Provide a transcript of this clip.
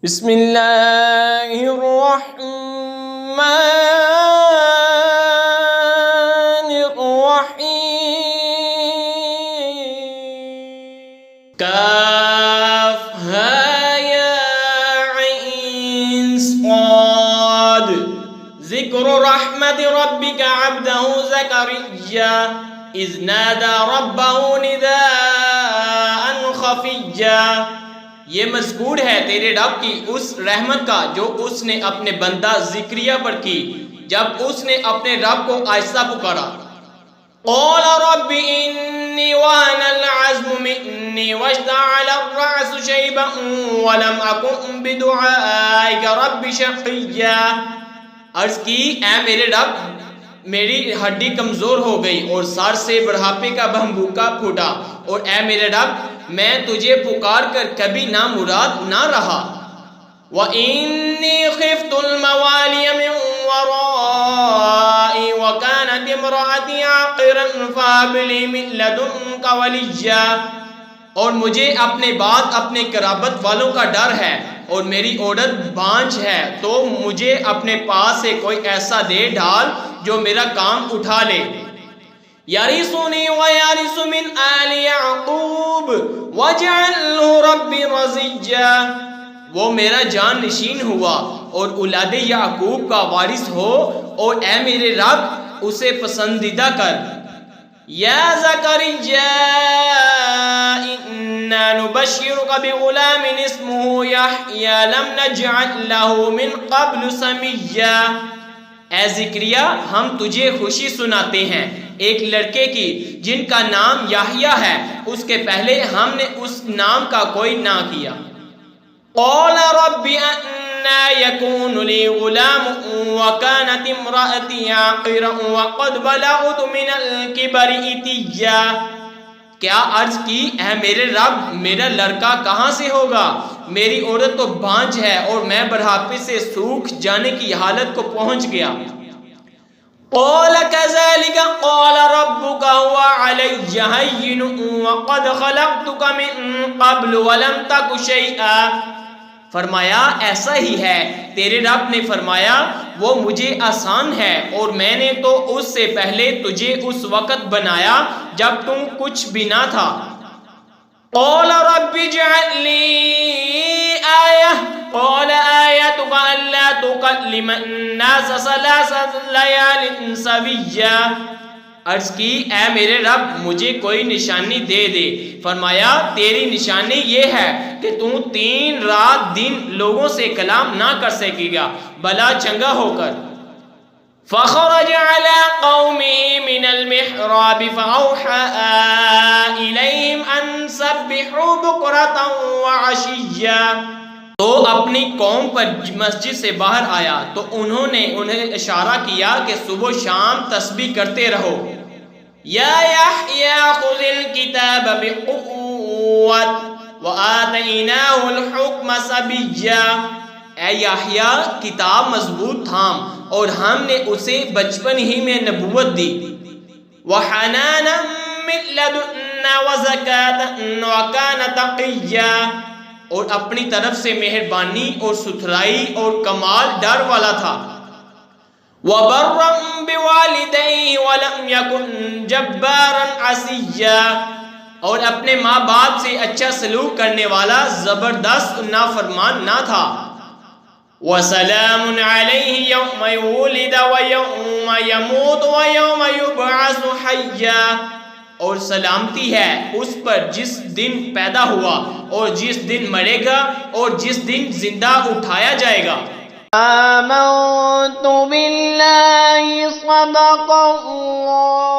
بسم اللہ الرحمن الرحیم کاف ہا یا عین صاد ذکر رحمت ربک عبدہ زکریا اذ نادى ربه نداء خفیا۔ یہ مذکور ہے تیرے رب کی اس رحمت کا جو اس نے اپنے بندہ ذکریہ پر کی جب اس نے اپنے رب کو آہستہ پکارا۔ قال رب انی وهن العظم منی واشتعل الرأس شیبا ولم اکن بدعائک رب شقیا۔ عرض کی اے میرے رب میری ہڈی کمزور ہو گئی اور سر سے بڑھاپے کا بھنبوکا پھوٹا، اور اے میرے رب میں تجھے پکار کر کبھی نامراد نہ رہا۔ وَإِنِّي خِفْتُ الْمَوَالِيَ مِنْ وَرَائِي وَكَانَتِ امْرَأَتِي عَاقِرًا فَهَبْ لِي مِنْ لَدُنْكَ وَلِيًّا۔ اور مجھے اپنے بعد اپنے قرابت والوں کا ڈر ہے اور میری عورت بانجھ ہے، تو مجھے اپنے پاس سے کوئی ایسا دے ڈال جو میرا کام اٹھا لے۔ یرثنی ویرث من آل یعقوب واجعلہ رب رضیا۔ وہ میرا جان نشین ہوا اور اولاد یعقوب کا وارث ہو، اور اے میرے رب اسے پسندیدہ کر۔ یا زکریا انا نبشرک بغلام اسمہ یحییٰ لم نجعل لہ من قبل سمیا۔ اے زکریا ہم تجھے خوشی سناتے ہیں ایک لڑکے کی جن کا نام یحییٰ ہے، اس کے پہلے ہم نے اس نام کا کوئی نہ کیا۔ قال رب انا یکون لی غلام وکانت امرأتی عاقرا وقد بلغت من الکبر عتیا۔ کیا عرض کی اے میرے رب میرا لڑکا کہاں سے ہوگا؟ میری عورت تو بانجھ ہے اور میں بڑھاپے سے سوکھ جانے کی حالت کو پہنچ گیا۔ قال كذلك قال ربك هو علي هين وقد خلقتك من قبل ولم تك شيئا۔ فرمایا ایسا ہی ہے، تیرے رب نے فرمایا وہ مجھے آسان ہے، اور میں نے تو اس سے پہلے تجھے اس وقت بنایا جب تم کچھ بھی نہ تھا۔ قال رب اجعل لي آية قال آيتك ألا تكلم الناس ثلاثة ليال سويا۔ عرض کی اے میرے رب مجھے کوئی نشانی دے دے۔ فرمایا تیری نشانی یہ ہے کہ تو 3 رات دن لوگوں سے کلام نہ کر سکے گا بلا چنگا ہو کر۔ فخرج على قومه من المحراب فأوحى إليهم أن سبحوا بكرة وعشيا۔ تو اپنی قوم پر مسجد سے باہر آیا تو انہوں نے انہیں اشارہ کیا کہ صبح و شام تسبیح کرتے رہو۔ یا یحییٰ خذ الکتاب بقوۃ وآتیناہ الحکم صبیا۔ اے یحییٰ کتاب مضبوط تھام اور ہم نے اسے بچپن ہی میں نبوت دی۔ وحنانا من لدنا وزکاة وکان تقیا۔ اور اپنی طرف سے مہربانی اور ستھرائی اور کمال ڈر والا تھا۔ وَبَرًّا بِوَالِدَيْهِ وَلَمْ يَكُنْ جَبَّارًا عَصِيًّا۔ اور اپنے ماں باپ سے اچھا سلوک کرنے والا زبردست نافرمان نہ تھا۔ وَسَلَامٌ عَلَيْهِ يَوْمَ وُلِدَ وَيَوْمَ يَمُوتُ وَيَوْمَ يُبْعَثُ حَيًّا۔ اور سلامتی ہے اس پر جس دن پیدا ہوا اور جس دن مرے گا اور جس دن زندہ اٹھایا جائے گا۔ آمنت باللہ صدق اللہ